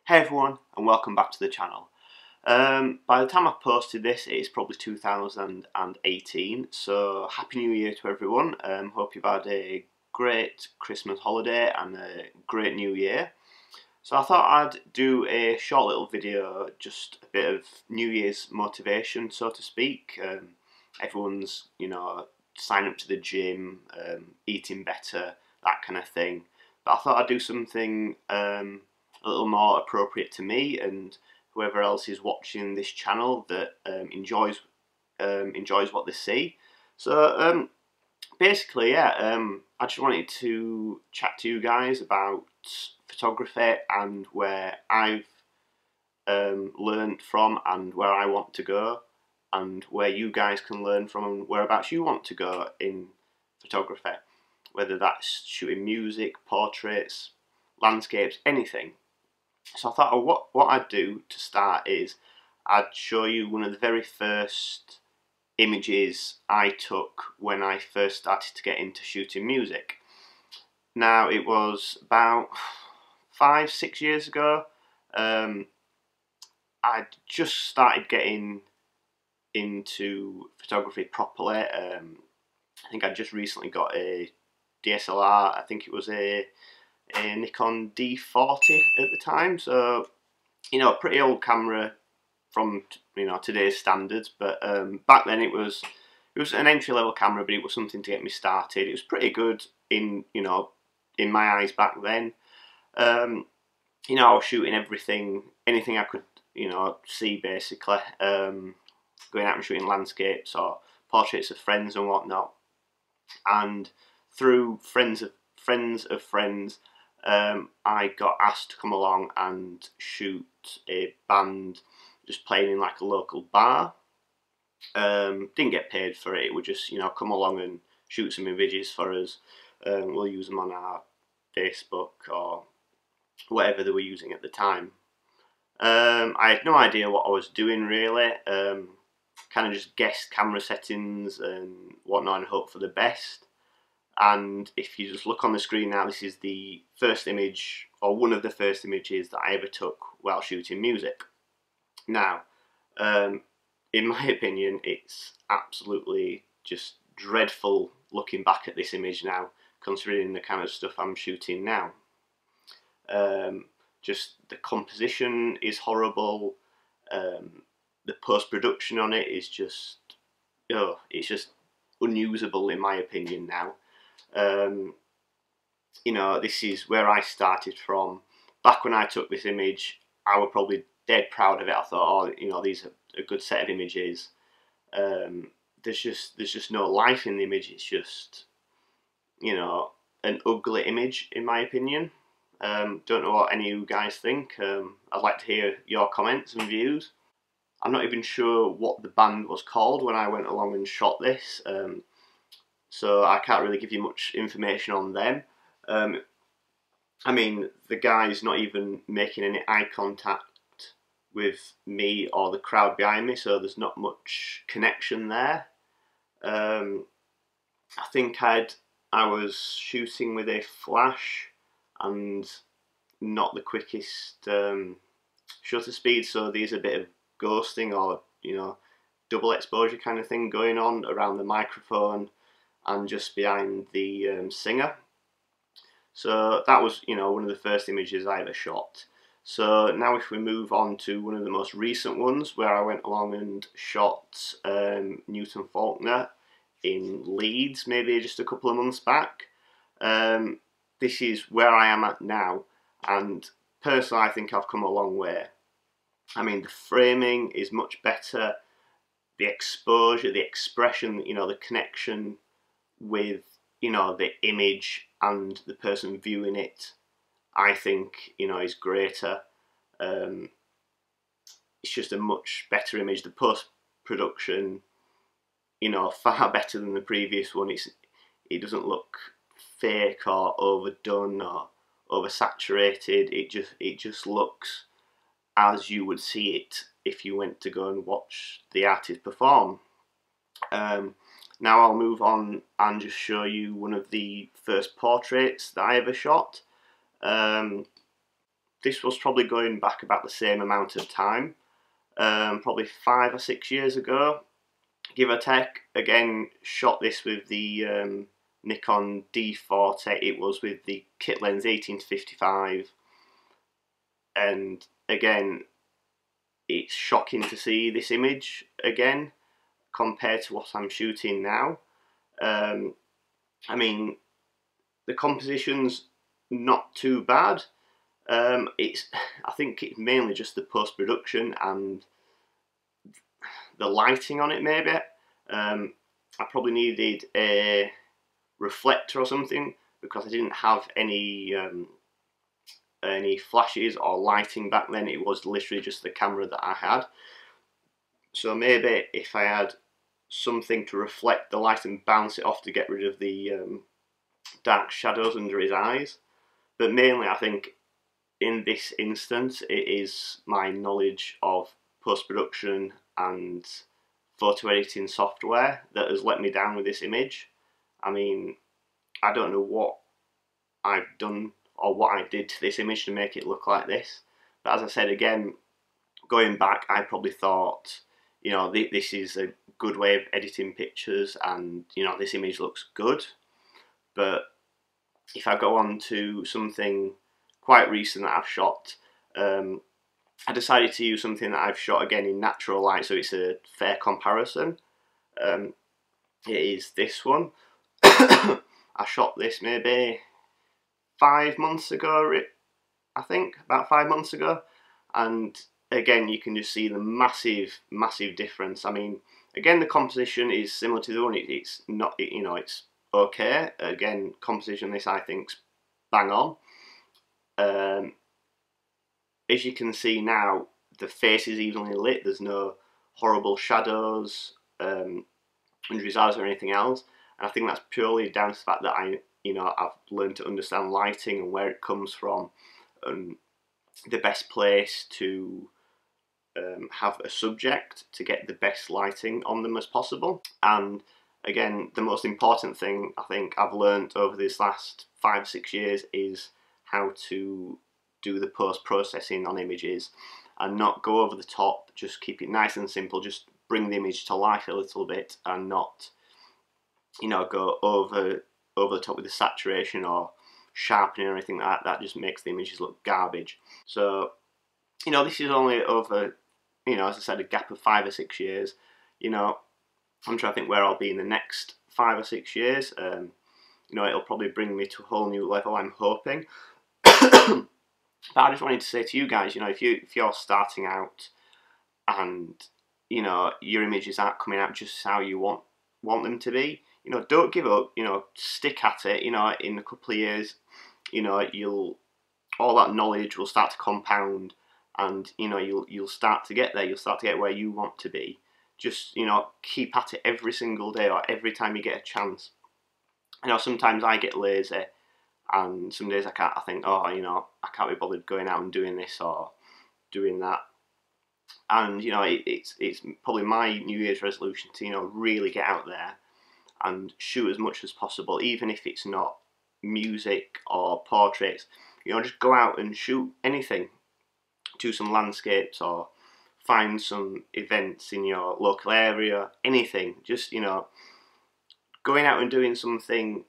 Hey everyone, and welcome back to the channel. By the time I've posted this, it is probably 2018, so Happy New Year to everyone. Hope you've had a great Christmas holiday and a great New Year. So I thought I'd do a short little video, just a bit of New Year's motivation, so to speak. Everyone's, signing up to the gym, eating better, that kind of thing. But I thought I'd do something a little more appropriate to me and whoever else is watching this channel that enjoys what they see. So basically, yeah, I just wanted to chat to you guys about photography and where I've learned from and where I want to go, and where you guys can learn from and whereabouts you want to go in photography, whether that's shooting music, portraits, landscapes, anything. So I thought, what I'd do to start is I'd show you one of the very first images I took when I first started to get into shooting music. Now, it was about 5-6 years ago. I'd just started getting into photography properly. I think I just recently got a DSLR. I think it was a Nikon D40 at the time, so a pretty old camera from today's standards. But back then it was an entry level camera, but it was something to get me started. It was pretty good in my eyes back then. I was shooting anything I could see basically. Going out and shooting landscapes or portraits of friends and whatnot. And through friends of friends, I got asked to come along and shoot a band just playing in like a local bar. Didn't get paid for it. It would just come along and shoot some images for us. We'll use them on our Facebook or whatever they were using at the time. I had no idea what I was doing really. Kind of just guessed camera settings and whatnot and hope for the best. And if you just look on the screen now, this is the first image, or one of the first images that I ever took while shooting music. Now, in my opinion, it's absolutely just dreadful looking back at this image now, considering the kind of stuff I'm shooting now. Just the composition is horrible. The post-production on it is just, it's just unusable in my opinion now. This is where I started from. Back when I took this image, I was probably dead proud of it. I thought, these are a good set of images. There's just no life in the image. It's just, an ugly image in my opinion. Don't know what any of you guys think. I'd like to hear your comments and views. I'm not even sure what the band was called when I went along and shot this. So I can't really give you much information on them. I mean, the guy's not even making any eye contact with me or the crowd behind me, so there's not much connection there. I think I was shooting with a flash and not the quickest shutter speed, so there's a bit of ghosting or double exposure kind of thing going on around the microphone and just behind the singer. So that was one of the first images I ever shot. So now if we move on to one of the most recent ones, where I went along and shot Newton Faulkner in Leeds, maybe just a couple of months back. This is where I am at now, and personally I think I've come a long way. I mean, the framing is much better, the exposure, the expression, the connection with the image and the person viewing it, I think is greater. It's just a much better image. The post-production, far better than the previous one. It doesn't look fake or overdone or oversaturated. It just looks as you would see it if you went to go and watch the artist perform. Now I'll move on and just show you one of the first portraits that I ever shot. this was probably going back about the same amount of time, probably 5 or 6 years ago, give or take. Again, shot this with the Nikon D40. It was with the kit lens 18-55, and again, it's shocking to see this image again compared to what I'm shooting now. I mean, the composition's not too bad. I think it's mainly just the post-production and the lighting on it, maybe. I probably needed a reflector or something because I didn't have any flashes or lighting back then. It was literally just the camera that I had. So maybe if I had something to reflect the light and bounce it off to get rid of the dark shadows under his eyes. But mainly I think in this instance it is my knowledge of post-production and photo editing software that has let me down with this image. I mean, I don't know what I've done or what I did to this image to make it look like this, but as I said again, going back, I probably thought, you know, this is a good way of editing pictures and, you know, this image looks good. But if I go on to something quite recent that I've shot, I decided to use something that I've shot again in natural light, so it's a fair comparison. It is this one. I shot this maybe 5 months ago, I think, about 5 months ago, and again you can just see the massive difference. I mean, again, the composition is similar to the one. It's not, you know, it's okay. Again, composition, this I think's bang on. As you can see now, the face is evenly lit. There's no horrible shadows under his eyes or anything else, and I think that's purely down to the fact that I've learned to understand lighting and where it comes from, and the best place to have a subject to get the best lighting on them as possible. And again, the most important thing I think I've learned over these last 5 or 6 years is how to do the post-processing on images and not go over the top, just keep it nice and simple, just bring the image to life a little bit and not, you know, go over the top with the saturation or sharpening or anything like that. That just makes the images look garbage. So, you know, this is only over, you know, as I said, a gap of 5 or 6 years. You know, I'm trying to think where I'll be in the next 5 or 6 years. You know, it'll probably bring me to a whole new level, I'm hoping. But I just wanted to say to you guys, you know, if you're starting out and, you know, your images aren't coming out just how you want them to be, you know, don't give up. You know, stick at it. You know, in a couple of years, you know, all that knowledge will start to compound, and you know, you'll start to get there. You'll start to get where you want to be. Just, you know, keep at it every single day or every time you get a chance. You know, sometimes I get lazy, and some days I think, oh, you know, I can't be bothered going out and doing this or doing that. And you know, it's probably my New Year's resolution to, you know, really get out there and shoot as much as possible, even if it's not music or portraits. You know, just go out and shoot anything. Do some landscapes or find some events in your local area, anything. Just, you know, going out and doing something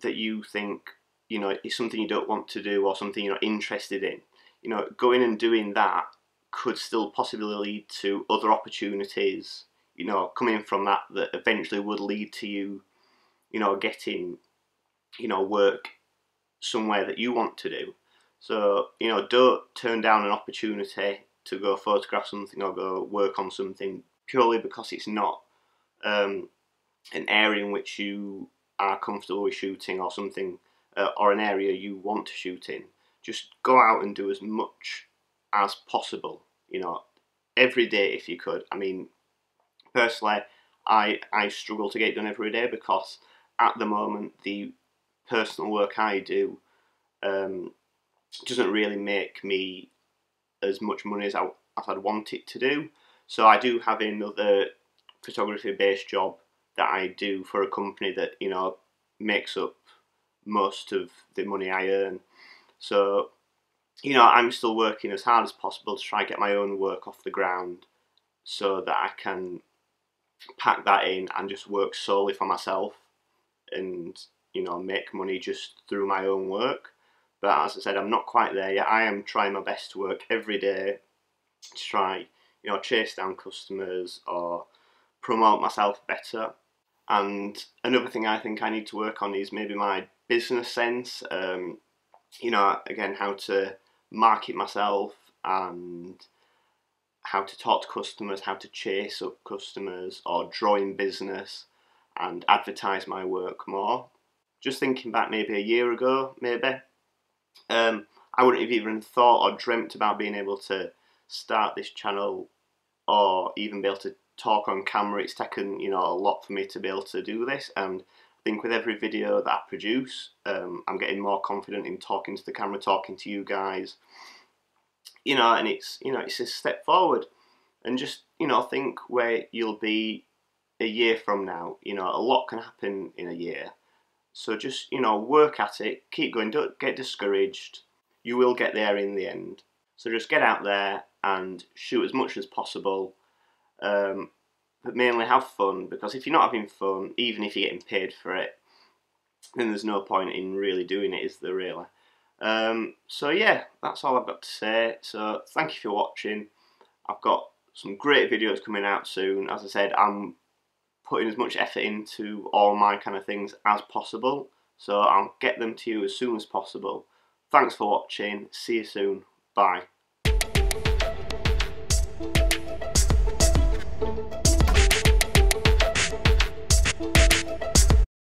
that you think, you know, is something you don't want to do or something you're not interested in. You know, going and doing that could still possibly lead to other opportunities, you know, coming from that eventually would lead to you, you know, getting, you know, work somewhere that you want to do. So, you know, don't turn down an opportunity to go photograph something or go work on something purely because it's not an area in which you are comfortable with shooting or something, or an area you want to shoot in. Just go out and do as much as possible, you know, every day if you could. I mean, personally, I struggle to get it done every day because at the moment the personal work I do doesn't really make me as much money as I'd want it to do. So I do have another photography based job that I do for a company that, you know, makes up most of the money I earn. So you know, I'm still working as hard as possible to try and get my own work off the ground so that I can pack that in and just work solely for myself and, you know, make money just through my own work. But as I said, I'm not quite there yet. I am trying my best to work every day to try, you know, chase down customers or promote myself better. And another thing I think I need to work on is maybe my business sense. You know, again, how to market myself and how to talk to customers, how to chase up customers or draw in business and advertise my work more. Just thinking back maybe a year ago, I wouldn't have even thought or dreamt about being able to start this channel or even be able to talk on camera. It's taken, you know, a lot for me to be able to do this, and I think with every video that I produce, I'm getting more confident in talking to the camera, talking to you guys, you know, and it's, you know, it's a step forward. And just, you know, think where you'll be a year from now. You know, a lot can happen in a year. So just, you know, work at it, keep going, don't get discouraged. You will get there in the end. So just get out there and shoot as much as possible. But mainly have fun, because if you're not having fun, even if you're getting paid for it, then there's no point in really doing it, is there really? So yeah, that's all I've got to say. So thank you for watching. I've got some great videos coming out soon. As I said, I'm putting as much effort into all my kind of things as possible, so I'll get them to you as soon as possible. Thanks for watching. See you soon. Bye.